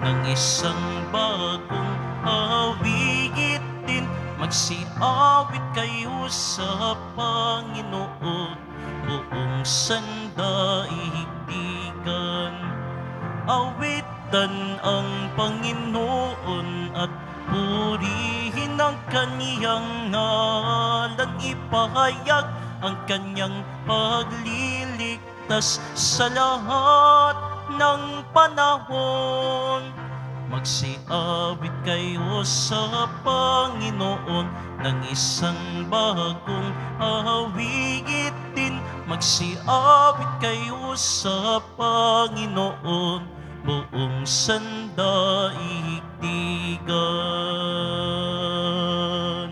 ng isang bagong awitin. Magsiawit kayo sa Panginoon, buong sandaigdigan. Awitan ang Panginoon at purihin ang kaniyang ngalan. Ipahayag ang kanyang pagliligtas sa lahat ng panahon. Magsiawit kayo sa Panginoon ng isang bagong awitin. Magsiawit kayo sa Panginoon, buong sandaigdigan.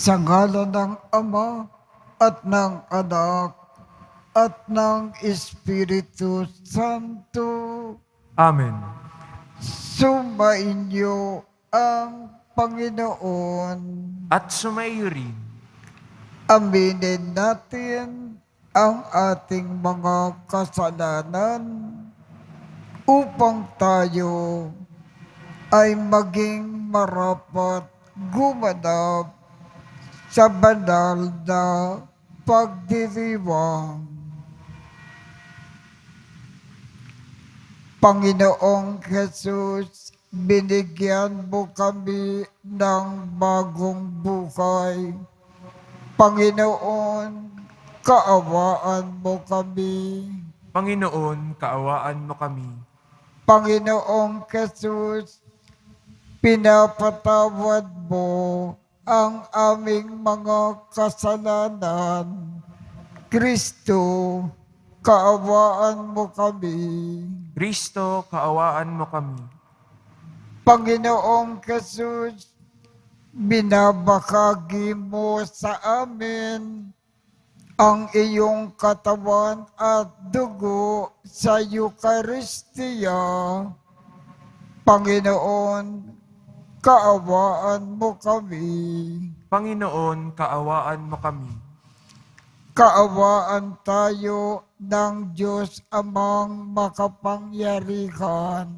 Sa ngalan ng Ama at ng Anak at ng Espiritu Santo. Amen. Sumainyo ang Panginoon. At sumaiyo rin. Aminin natin ang ating mga kasalanan upang tayo ay maging marapat gumanap sa banal na pagdiriwang. Panginoong Jesus, binigyan mo kami ng bagong buhay. Panginoon, kaawaan mo kami. Panginoon, kaawaan mo kami. Panginoong Jesus, pinapatawad mo ang aming mga kasalanan. Kristo, kaawaan mo kami. Kristo, kaawaan mo kami. Panginoong Jesus, binabahagi mo sa amin ang iyong katawan at dugo sa Eucharistia. Panginoon, kaawaan mo kami. Panginoon, kaawaan mo kami. Kaawaan tayo ng Diyos Amang makapangyarihan.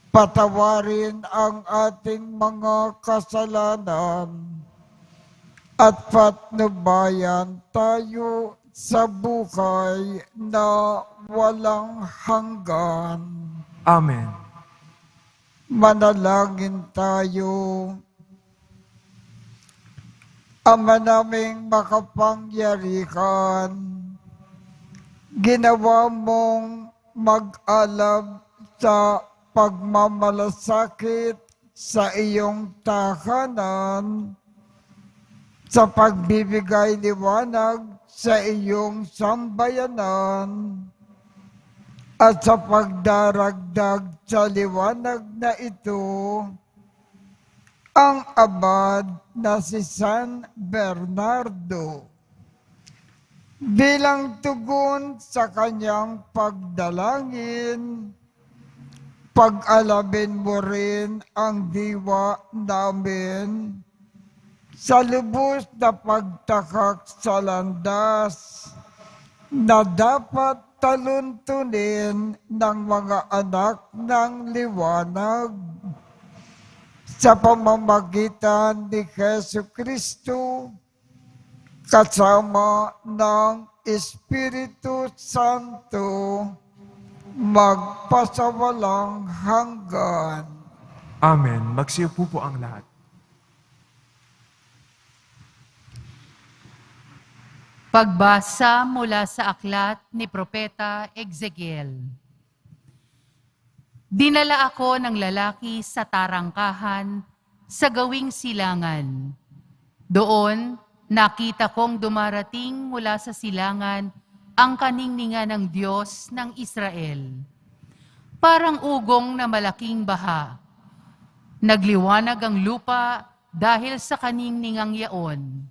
Patawarin ang ating mga kasalanan at patnubayan tayo sa buhay na walang hanggan. Amen. Manalangin tayo. Ama naming makapangyarihan, ginawa mong mag-alab sa pagmamalasakit sa iyong tahanan, sa pagbibigay liwanag sa iyong sambayanan, at sa pagdaragdag sa liwanag na ito, ang abad na si San Bernardo. Bilang tugon sa kanyang pagdalangin, pag-alabin mo rin ang diwa namin sa lubos na pagtakak sa landas na dapat taluntunin ng mga anak ng liwanag sa pamamagitan ni Jesucristo kasama ng Espiritu Santo magpasawalang hanggan. Amen. Magsiupo po ang lahat. Pagbasa mula sa aklat ni Propeta Ezekiel. Dinala ako ng lalaki sa tarangkahan sa gawing silangan. Doon, nakita kong dumarating mula sa silangan ang kaningningan ng Diyos ng Israel. Parang ugong na malaking baha. Nagliwanag ang lupa dahil sa kaningningang yaon.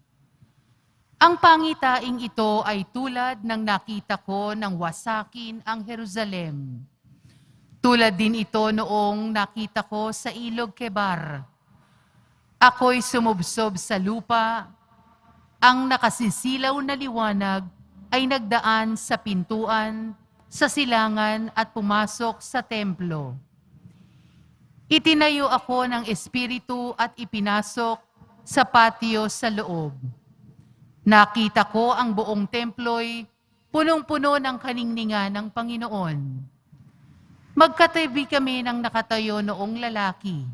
Ang pangitaing ito ay tulad ng nakita ko ng wasakin ang Jerusalem. Tulad din ito noong nakita ko sa Ilog Kebar. Ako'y sumubsob sa lupa, ang nakasisilaw na liwanag ay nagdaan sa pintuan sa silangan at pumasok sa templo. Itinayo ako ng espiritu at ipinasok sa patio sa loob. Nakita ko ang buong templo'y punong-puno ng kaningningan ng Panginoon. Magkatabi kami ng nakatayo noong lalaki.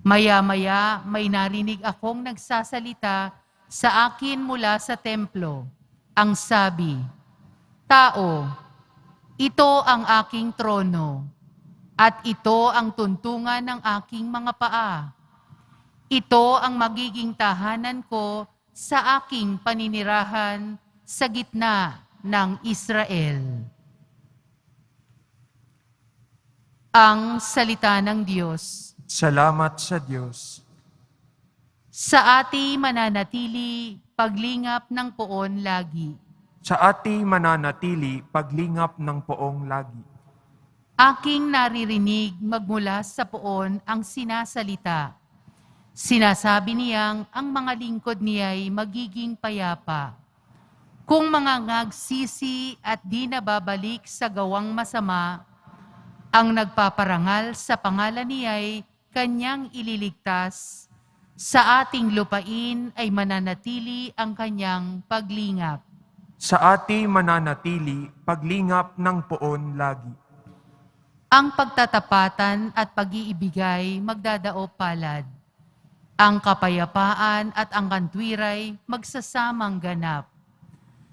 Maya-maya may narinig akong nagsasalita sa akin mula sa templo. Ang sabi, "Tao, ito ang aking trono, at ito ang tuntungan ng aking mga paa. Ito ang magiging tahanan ko sa aking paninirahan sa gitna ng Israel." Ang salita ng Diyos. Salamat sa Diyos. Sa ati mananatili paglingap ng poon lagi. Sa ati mananatili paglingap ng poong lagi. Aking naririnig magmula sa poon ang sinasalita. Sinasabi niyang ang mga lingkod niya'y magiging payapa. Kung mga ngagsisi at di nababalik sa gawang masama, ang nagpaparangal sa pangalan niya'y kanyang ililigtas. Sa ating lupain ay mananatili ang kanyang paglingap. Sa ati mananatili paglingap ng poon lagi. Ang pagtatapatan at pag-iibigay magdadao palad. Ang kapayapaan at ang kantwiray magsasamang ganap.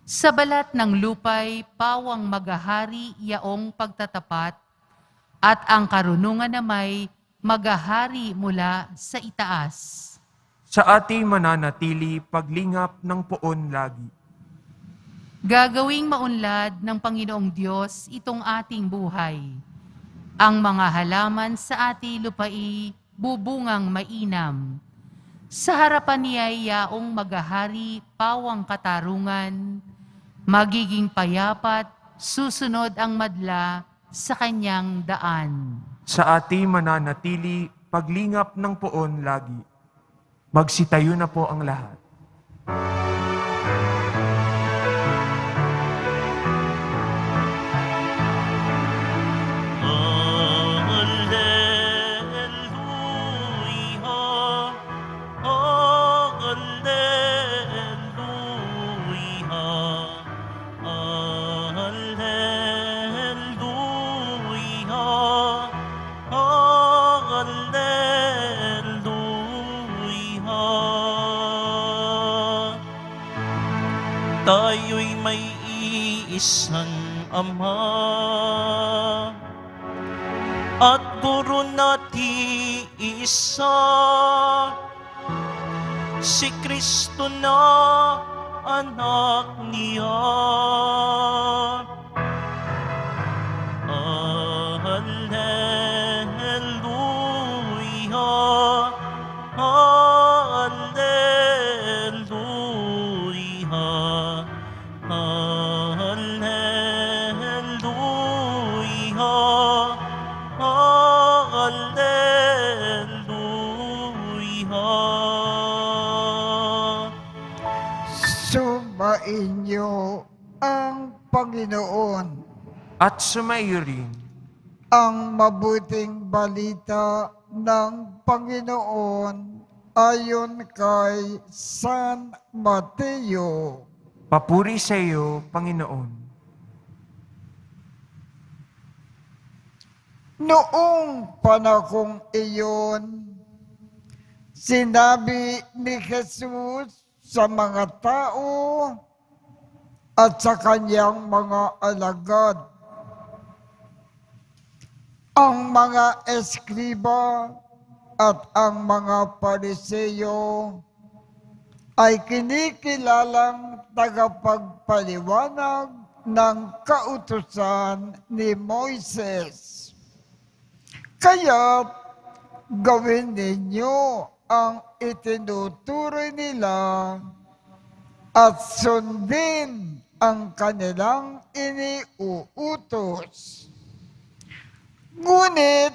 Sa balat ng lupay, pawang magahari yaong pagtatapat, at ang karunungan na may magahari mula sa itaas. Sa ati mananatili paglingap ng poon lagi. Gagawing maunlad ng Panginoong Diyos itong ating buhay. Ang mga halaman sa ati lupai bubungang mainam. Sa harapan niya'y yaong magahari pawang katarungan, magiging payapat, susunod ang madla sa kanyang daan. Sa ati mananatili paglingap ng poon lagi. Magsitayo na po ang lahat. Tayo'y may iisang Ama at Guro natin isa, si Kristo na anak niya. Hallelujah, hallelujah, hallelujah, hallelujah. Sumainyo ang Panginoon. At sumayo rin Ang mabuting balita ng Panginoon ayon kay San Mateo. papuri sa iyo, Panginoon. Noong panahong iyon, sinabi ni Jesus sa mga tao at sa kanyang mga alagad, ang mga eskriba at ang mga Pariseo ay kinikilalang tagapagpaliwanag ng kautusan ni Moises. Kaya't gawin ninyo ang itinuturoy nila at sundin ang kanilang iniuutos. Ngunit,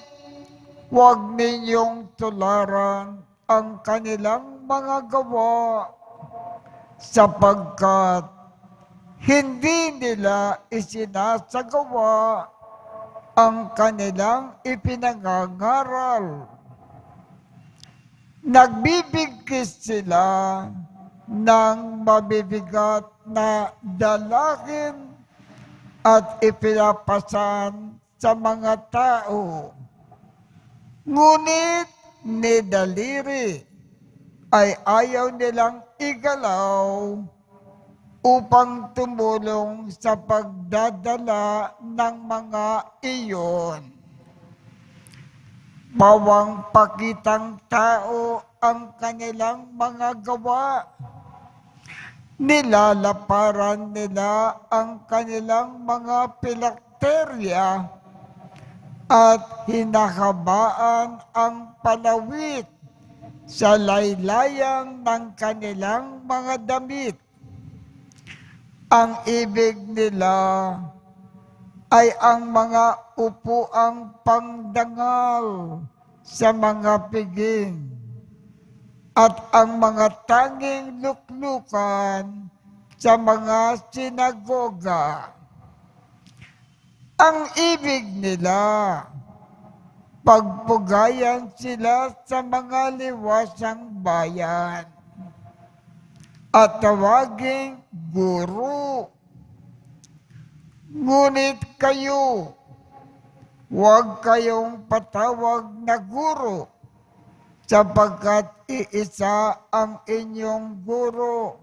huwag ninyong tularan ang kanilang mga gawa sapagkat hindi nila isinasagawa ang kanilang ipinangangaral. Nagbibigkis sila ng mabibigat na dalangin at ipinapasan sa mga tao. Ngunit ni daliri ay ayaw nilang igalaw upang tumulong sa pagdadala ng mga iyon. Bawang pakitang tao ang kanilang mga gawa. Nilalaparan nila ang kanilang mga pilakterya at hinahabaan ang palawit sa laylayan ng kanilang mga damit. Ang ibig nila ay ang mga upuang pangdangal sa mga piging at ang mga tanging luklukan sa mga sinagoga. Ang ibig nila, pagpugayan sila sa mga liwasang bayan at tawaging guro. Ngunit kayo, huwag kayong patawag na guro, sapagkat iisa ang inyong guro,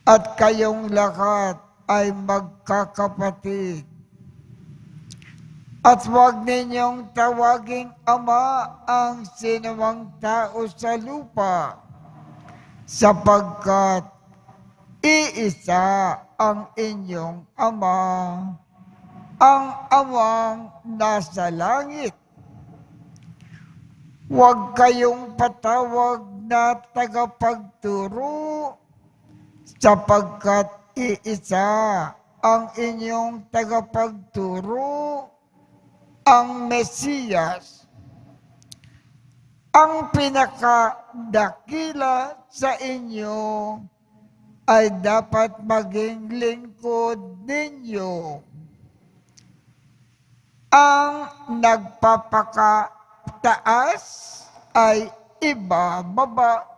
at kayong lahat ay magkakapatid. At huwag ninyong tawaging ama ang sinumang tao sa lupa, sapagkat iisa ang inyong ama, ang amang nasa langit. Huwag kayong patawag na tagapagturo, sapagkat iisa ang inyong tagapagturo, ang Mesiyas. Ang pinakadakila sa inyo ay dapat maging lingkod ninyo. Ang nagpapakataas ay ibababa,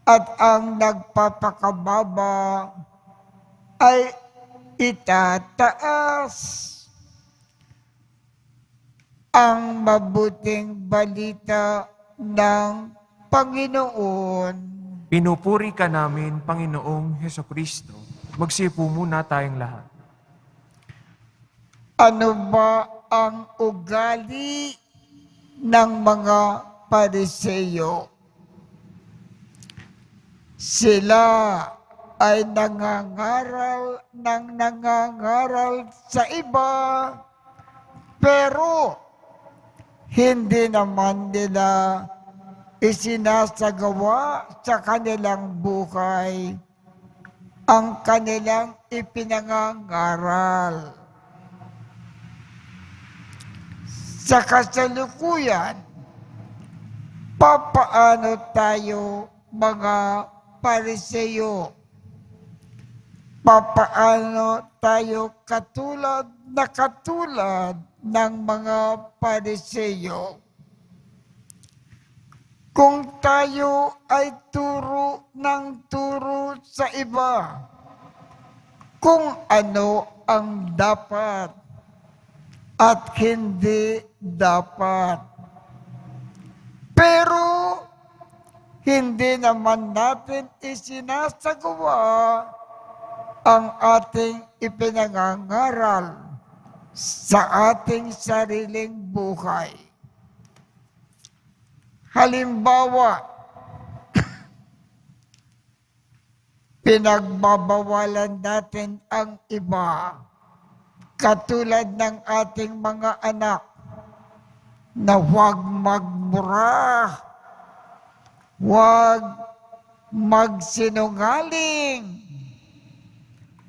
at ang nagpapakababa ay itataas. Ang mabuting balita ng Panginoon. Pinupuri ka namin, Panginoong Hesukristo. Magsipo muna tayong lahat. Ano ba ang ugali ng mga Pariseyo? Sila ay nangangaral sa iba, pero hindi naman nila isinasagawa sa kanilang buhay ang kanilang ipinangangaral. Sa kasalukuyan, papaano tayo mga Pariseyo? Papaano tayo katulad ng mga Pariseyo? Kung tayo ay turo ng turo sa iba, kung ano ang dapat at hindi dapat. Pero hindi naman natin isinasagawa ang ating ipinangangaral sa ating sariling buhay. Halimbawa, pinagbabawalan natin ang iba, katulad ng ating mga anak, na huwag magmura, huwag magsinungaling,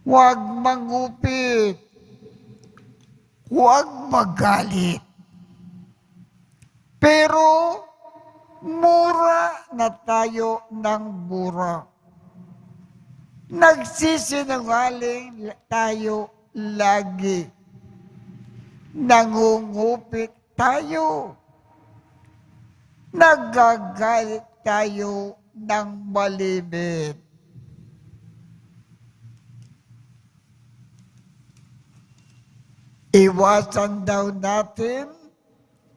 huwag mangupit, huwag magalit. Pero mura na tayo ng mura. Nagsisinungaling tayo lagi. Nangungupit tayo. Nagagalit tayo ng malimit. Iwasan daw natin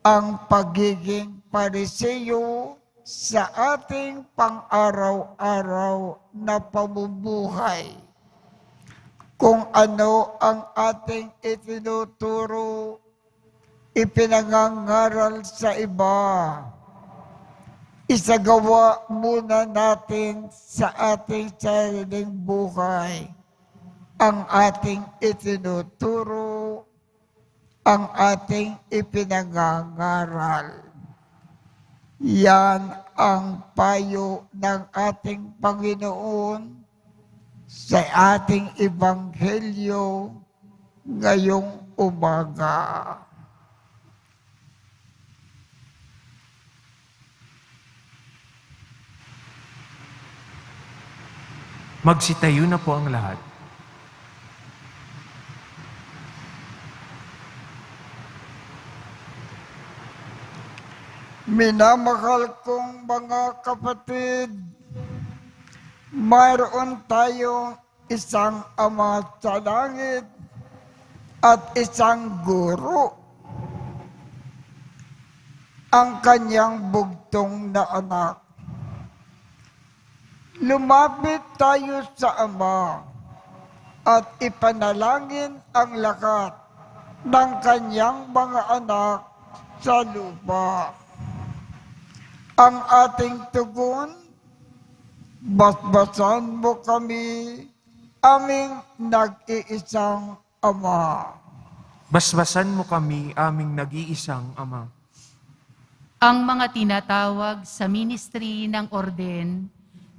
ang pagiging pariseyo sa ating pang-araw-araw na pamumuhay. Kung ano ang ating itinuturo, ipinangangaral sa iba, isagawa muna natin sa ating sariling buhay ang ating itinuturo, ang ating ipinangangaral. Yan ang payo ng ating Panginoon sa ating Ebanghelyo ngayong umaga. Magsitayo na po ang lahat. Minamahal kong mga kapatid, mayroon tayong isang Ama sa langit at isang guro. Ang kanyang bugtong na anak. Lumapit tayo sa Ama at ipanalangin ang lakat ng kanyang mga anak sa lupa. Ang ating tugon, basbasan mo kami, aming nag-iisang Ama. Basbasan mo kami, aming nag-iisang Ama. Ang mga tinatawag sa ministry ng orden,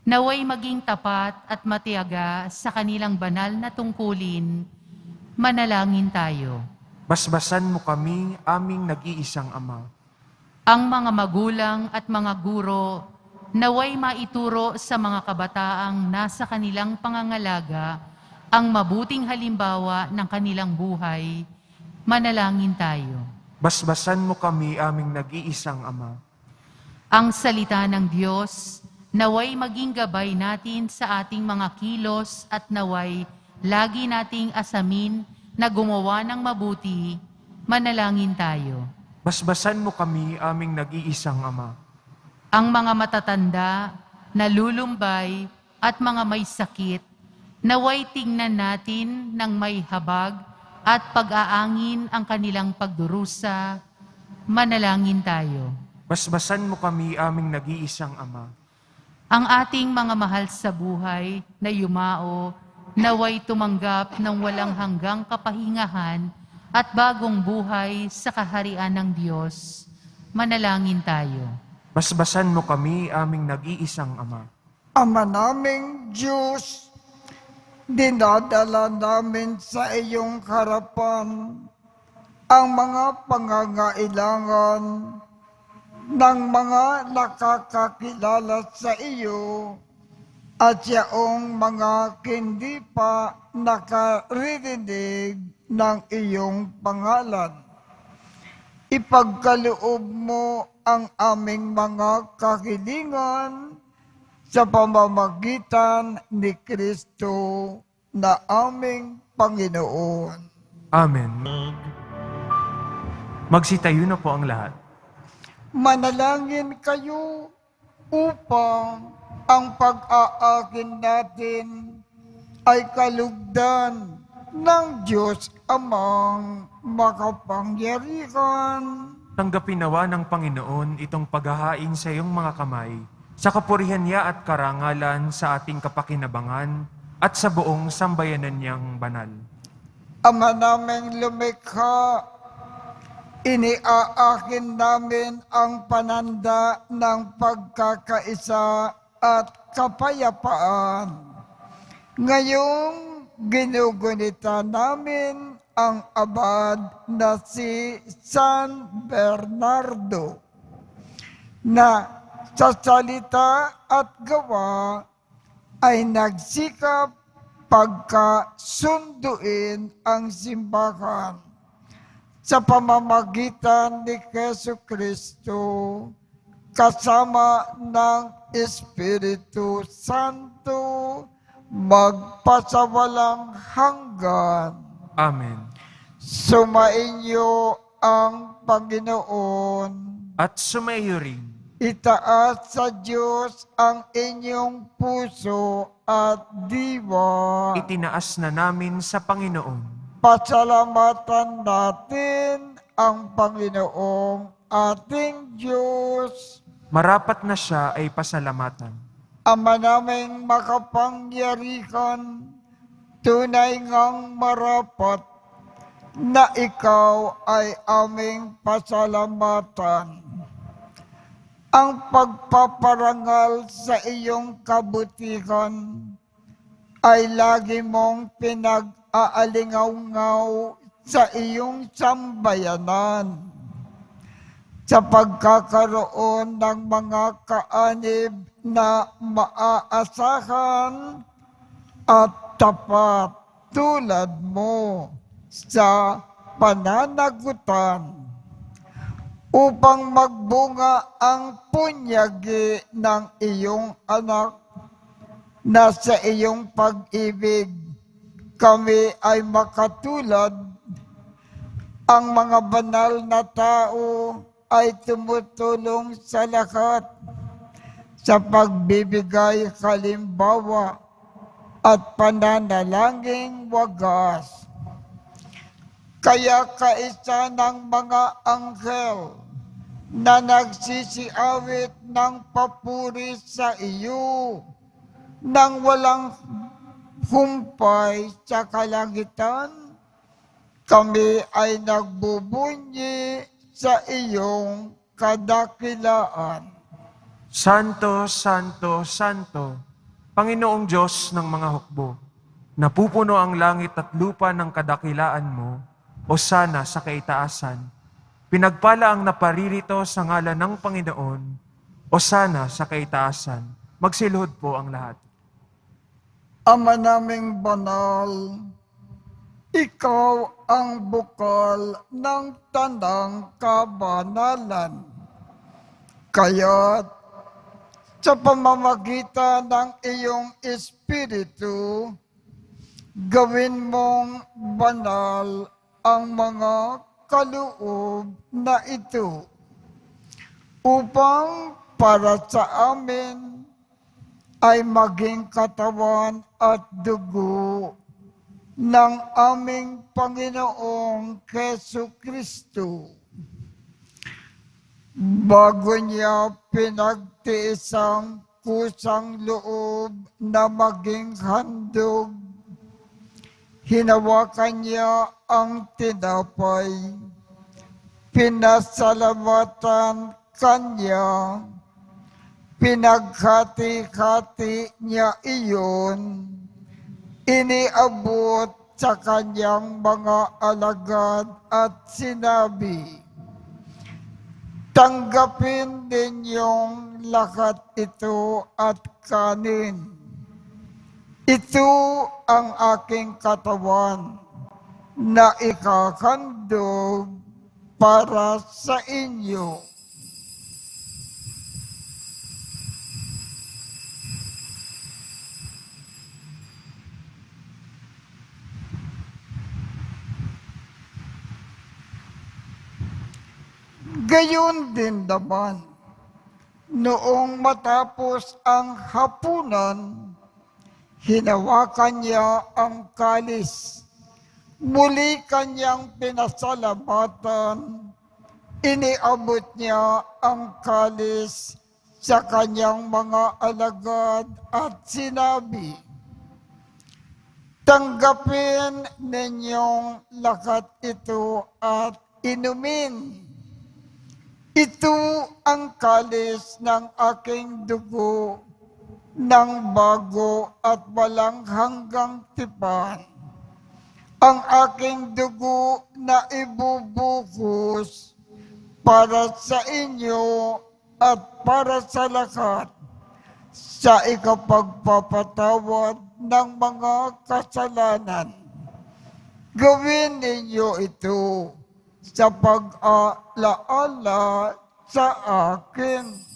naway maging tapat at matiyaga sa kanilang banal na tungkulin, manalangin tayo. Basbasan mo kami, aming nag-iisang Ama. Ang mga magulang at mga guro, naway maituro sa mga kabataang nasa kanilang pangangalaga ang mabuting halimbawa ng kanilang buhay, manalangin tayo. Basbasan mo kami, aming nag-iisang Ama. Ang salita ng Diyos, naway maging gabay natin sa ating mga kilos at naway lagi nating asamin na gumawa ng mabuti, manalangin tayo. Basbasan mo kami, aming nag-iisang Ama. Ang mga matatanda, nalulumbay at mga may sakit, naway tingnan natin ng may habag at pag-aangin ang kanilang pagdurusa, manalangin tayo. Basbasan mo kami, aming nag-iisang Ama. Ang ating mga mahal sa buhay na yumao, naway tumanggap ng walang hanggang kapahingahan at bagong buhay sa kaharian ng Diyos. Manalangin tayo. Basbasan mo kami, aming nag-iisang Ama. Ama naming Diyos, dinadala namin sa iyong harapan ang mga pangangailangan ng mga nakakakilala sa iyo at yaong mga hindi pa nakaririnig ng iyong pangalan. Ipagkaloob mo ang aming mga kahilingan sa pamamagitan ni Kristo na aming Panginoon. Amen. Magsitayo na po ang lahat. Manalangin kayo upang ang pag-aakin natin ay kalugdan ng Diyos Amang makapangyarihan. Tanggapin nawa ng Panginoon itong paghahain sa iyong mga kamay, sa kapurihan niya at karangalan sa ating kapakinabangan at sa buong sambayanan niyang banal. Ama naming lumikha, iniaakin namin ang pananda ng pagkakaisa at kapayapaan. Ngayong ginugunita namin ang abad na si San Bernardo na sa salita at gawa ay nagsikap pagkasunduin ang simbahan sa pamamagitan ni Jesucristo kasama ng Espiritu Santo magpasawalang hanggan. Amen. Sumainyo ang Panginoon. At sumaiyo rin. Itaas sa Diyos ang inyong puso at diwa. Itinaas na namin sa Panginoon. Pasalamatan natin ang Panginoong ating Diyos. Marapat na siya ay pasalamatan. Ama naming makapangyarihan, tunay ngang marapat na ikaw ay aming pasalamatan. Ang pagpaparangal sa iyong kabutihan ay lagi mong pinag-aalingaw-ngaw sa iyong sambayanan. Sa pagkakaroon ng mga kaanib na maaasahan at tapat tulad mo sa pananagutan upang magbunga ang punyagi ng iyong anak na sa iyong pag-ibig kami ay makatulad. Ang mga banal na tao ay tumutulong sa lahat sa pagbibigay halimbawa at pananalangin wagas. Kaya kaisa ng mga anghel na nagsisiawit ng papuri sa iyo nang walang humpay sa kalangitan, kami ay nagbubunyi sa iyong kadakilaan. Santo, Santo, Santo, Panginoong Diyos ng mga hukbo, napupuno ang langit at lupa ng kadakilaan mo, o sana sa kaitaasan. Pinagpala ang naparirito sa ngalan ng Panginoon, o sana sa kaitaasan. Magsiluhod po ang lahat. Ama naming banal, ikaw ang bukal ng tanang kabanalan. Kaya't sa pamamagitan ng iyong Espiritu, gawin mong banal ang mga kaloob na ito upang para sa amin ay maging katawan at dugo ng aming Panginoong Jesucristo. Bago niya pinagtiisang kusang loob na maging handog, hinawakan niya ang tinapay, pinasalamatan kanya, pinaghati-hati niya iyon, iniabot sa kanyang mga alagad at sinabi, tanggapin ninyong lahat ito at kanin. Ito ang aking katawan na ikakandog para sa inyo. Gayon din naman, noong matapos ang hapunan, hinawakan niya ang kalis. Muli kanyang pinasalamatan, iniabot niya ang kalis sa kanyang mga alagad at sinabi, tanggapin ninyong lahat ito at inumin. Ito ang kalis ng aking dugo ng bago at walang hanggang tipan. Ang aking dugo na ibubuhos para sa inyo at para sa lahat sa ikapagpapatawad ng mga kasalanan. Gawin ninyo ito sa pag-alaala sa akin.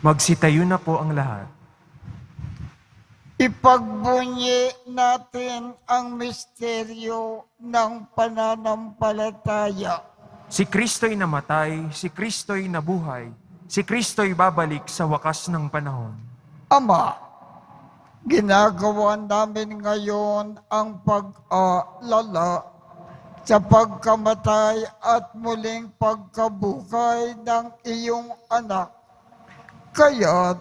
Magsitayo na po ang lahat. Ipagbunyi natin ang misteryo ng pananampalataya. Si Kristo'y namatay, si Kristo'y nabuhay, si Kristo'y babalik sa wakas ng panahon. Ama, ginagawa namin ngayon ang pag-alala sa pagkamatay at muling pagkabuhay ng iyong anak. Kaya't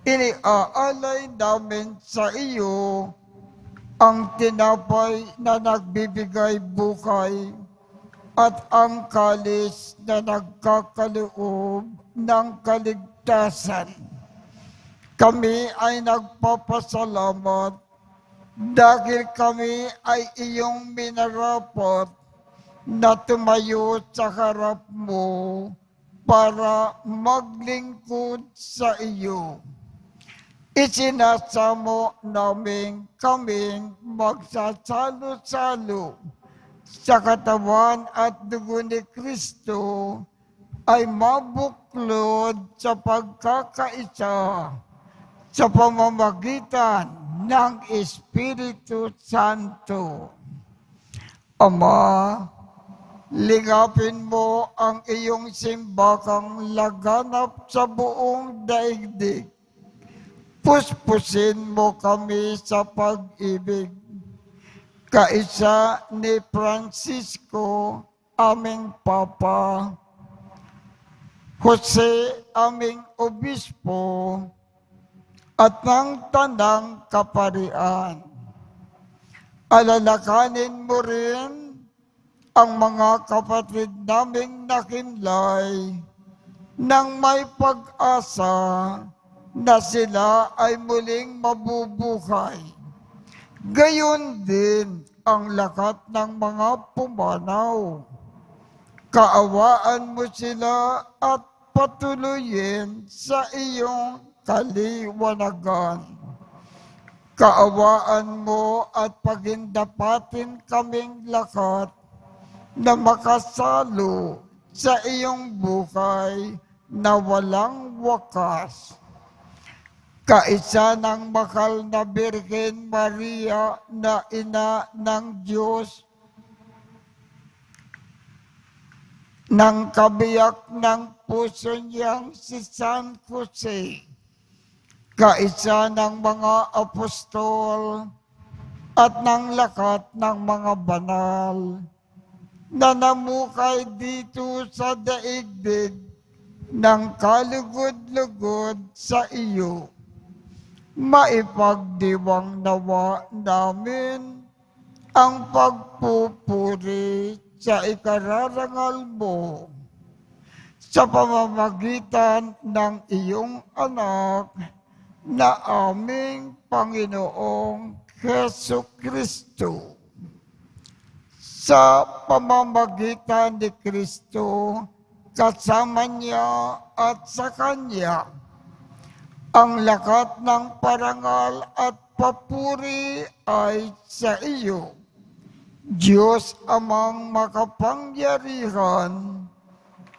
iniaalay namin sa iyo ang tinapay na nagbibigay buhay at ang kalis na nagkakaloob ng kaligtasan. Kami ay nagpapasalamat dahil kami ay iyong minarapat na tumayo sa harap mo para maglingkod sa iyo. Isinasamo namin kaming magsasalo-salo sa katawan at dugo ni Kristo ay mabuklod sa pagkakaisa sa pamamagitan ng Espiritu Santo. Ama, ligapin mo ang iyong simbakang laganap sa buong daigdig. Puspusin mo kami sa pag-ibig. Kaisa ni Francisco, aming Papa, Jose, aming Obispo, at ng Tanang Kaparian. Alalakanin mo rin ang mga kapatid naming nakimlay nang may pag-asa na sila ay muling mabubuhay. Gayon din ang lakat ng mga pumanaw. Kaawaan mo sila at patuloyin sa iyong kaliwanagan. Kaawaan mo at pagindapatin kaming lakat na makasalo sa iyong buhay na walang wakas. Kaisa ng mahal na Birhen Maria na ina ng Diyos, ng kabiyak ng puso niyang si San Jose, kaisa ng mga apostol at ng lakat ng mga banal na namukay dito sa daigdig ng kalugod-lugod sa iyo. Maipagdiwang nawa namin ang pagpupuri sa ikararangal mo sa pamamagitan ng iyong anak na aming Panginoong Jesucristo. Sa pamamagitan ni Kristo, kasama niya at sa Kanya, ang lakat ng parangal at papuri ay sa iyo, Diyos Amang makapangyarihan,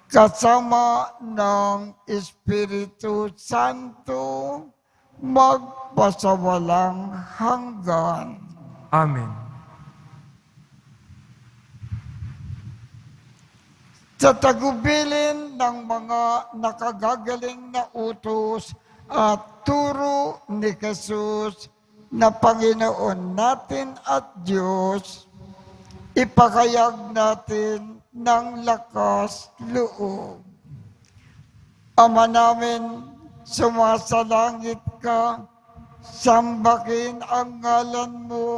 kasama ng Espiritu Santo, magpasawalang hanggan. Amen. Sa tagubilin ng mga nakagagaling na utos at turo ni Jesus na Panginoon natin at Diyos, ipakayag natin ng lakas loob. Ama namin, sumasalangit ka, sambahin ang ngalan mo,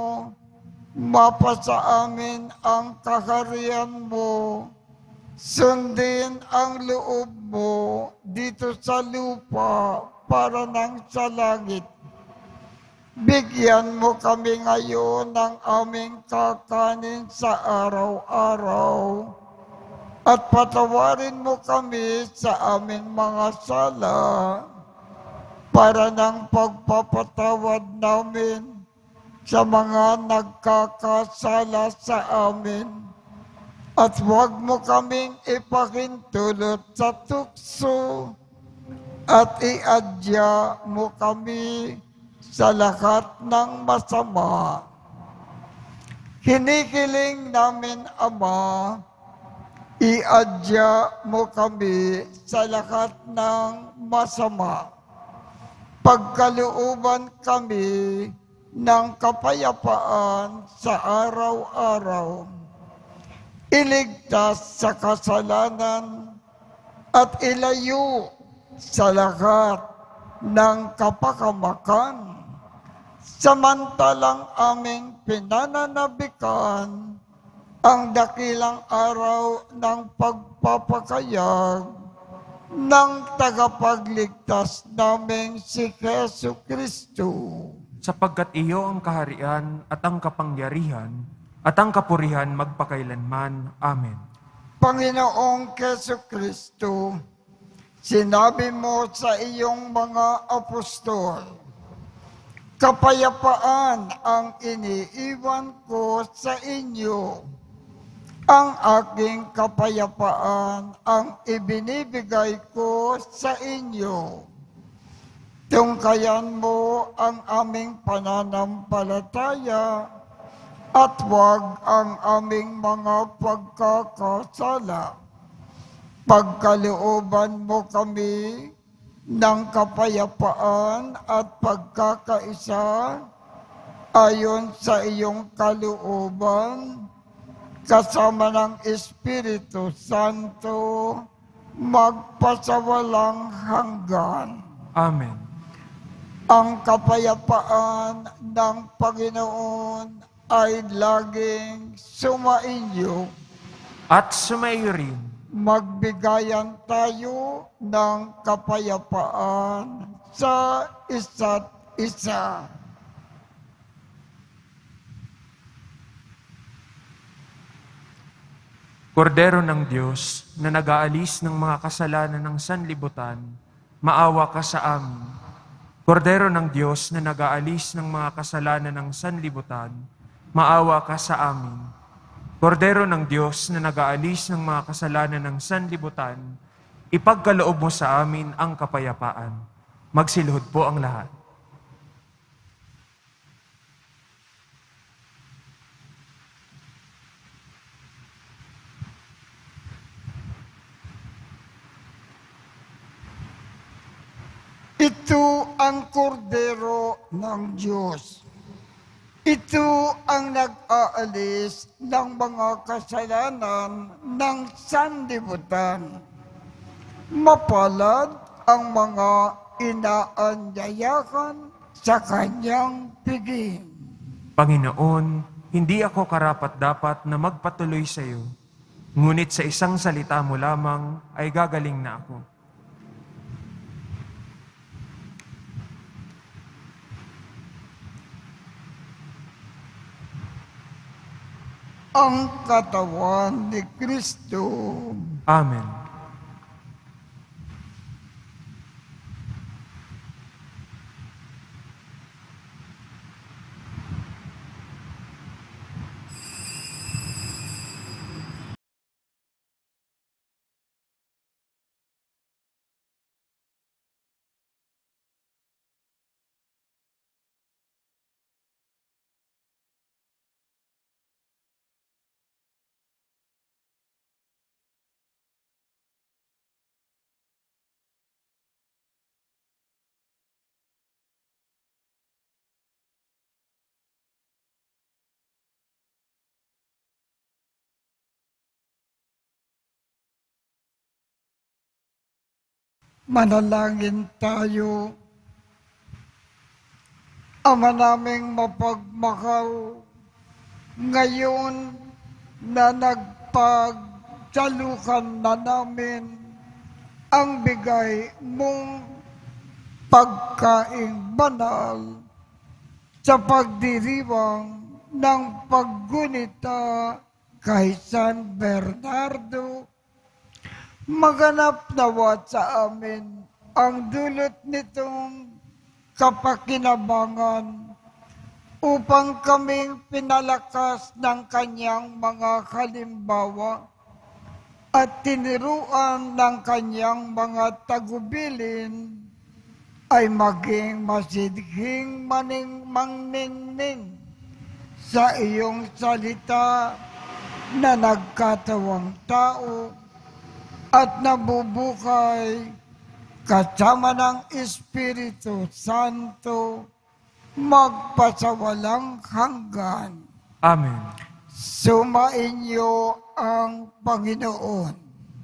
mapasa amin ang kaharian mo, sundin ang loob mo dito sa lupa para nang sa langit. Bigyan mo kami ngayon ng aming kakanin sa araw-araw at patawarin mo kami sa aming mga sala para ng pagpapatawad namin sa mga nagkakasala sa amin. At huwag mo kaming ipakintulot sa tukso at iadya mo kami sa lahat ng masama. Hinikiling namin, Ama, iadya mo kami sa lahat ng masama. Pagkalooban kami ng kapayapaan sa araw-araw. Iligtas sa kasalanan at ilayo sa lahat ng kapakamakan. Samantalang aming pinananabikan ang dakilang araw ng pagpapakayag ng tagapagligtas naming si Jesu Kristo. Sapagkat iyo ang kaharian at ang kapangyarihan at ang kapurihan magpakailanman. Amen. Panginoong Jesu Kristo, sinabi mo sa iyong mga apostol, kapayapaan ang iniiwan ko sa inyo. Ang aking kapayapaan ang ibinibigay ko sa inyo. Tungkayan mo ang aming pananampalataya at huwag ang aming mga pagkakasala. Pagkalooban mo kami ng kapayapaan at pagkakaisa ayon sa iyong kalooban, kasama ng Espiritu Santo, magpasawalang hanggan. Amen. Ang kapayapaan ng Panginoon ay laging sumainyo. At sumaiyo rin. Magbigayan tayo ng kapayapaan sa isa't isa. Kordero ng Diyos na nag-aalis ng mga kasalanan ng sanlibutan, maawa ka sa amin. Kordero ng Diyos na nag-aalis ng mga kasalanan ng sanlibutan, maawa ka sa amin. Kordero ng Diyos na nag-aalis ng mga kasalanan ng sanlibutan, ipagkaloob mo sa amin ang kapayapaan. Magsiluhod po ang lahat. Ito ang kordero ng Diyos. Ito ang nag-aalis ng mga kasalanan ng sanlibutan. Mapalad ang mga inaanyayahan sa kanyang piging. Panginoon, hindi ako karapat-dapat na magpatuloy sa iyo, ngunit sa isang salita mo lamang ay gagaling na ako. Ang katawan ni Kristo. Amen. Manalangin tayo. Ama naming mapagmahal, ngayon na nagpagsalukan na namin ang bigay mong pagkaing banal, sa pagdiriwang ng paggunita kay San Bernardo, maganap nawa sa amin ang dulot nitong kapakinabangan upang kaming pinalakas ng kanyang mga halimbawa at tiniruan ng kanyang mga tagubilin ay maging masidhing maningning sa iyong salita na nagkatawang tao at nabubuhay kasama ng Espiritu Santo magpasawalang hanggan. Amen. Sumainyo ang Panginoon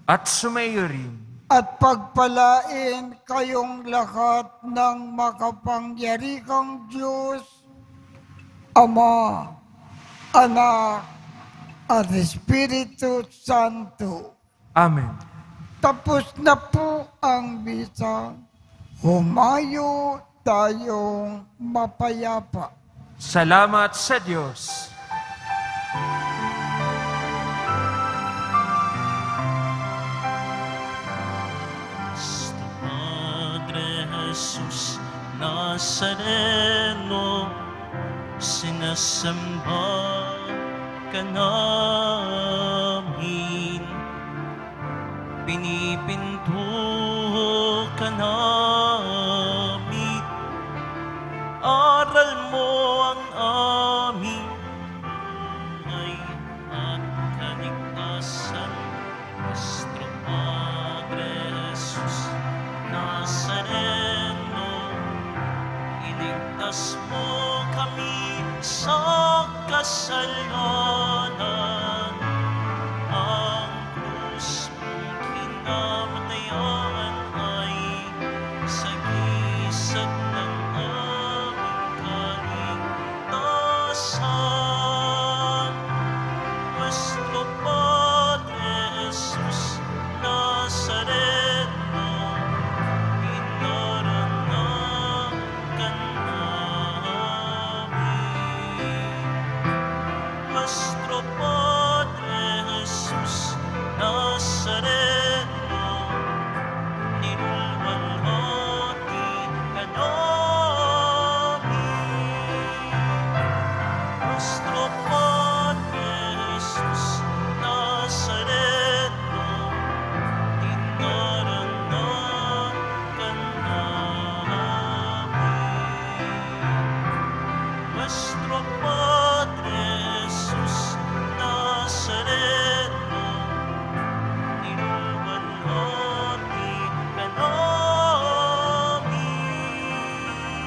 At sumayo rin at pagpalain kayong lahat ng makapangyarihang Diyos, Ama, Anak, at Espiritu Santo. Amen. Tapos na po ang misa. Humayo tayong mapayapa. Salamat sa Diyos. Padre Jesus Nazareno, sinasamba ka namin, pinipinto ka namin, aral mo ang aming buhay at kaligtasan. Nuestro Padre Jesus Nazareno, iligtas mo kami sa kasalanan.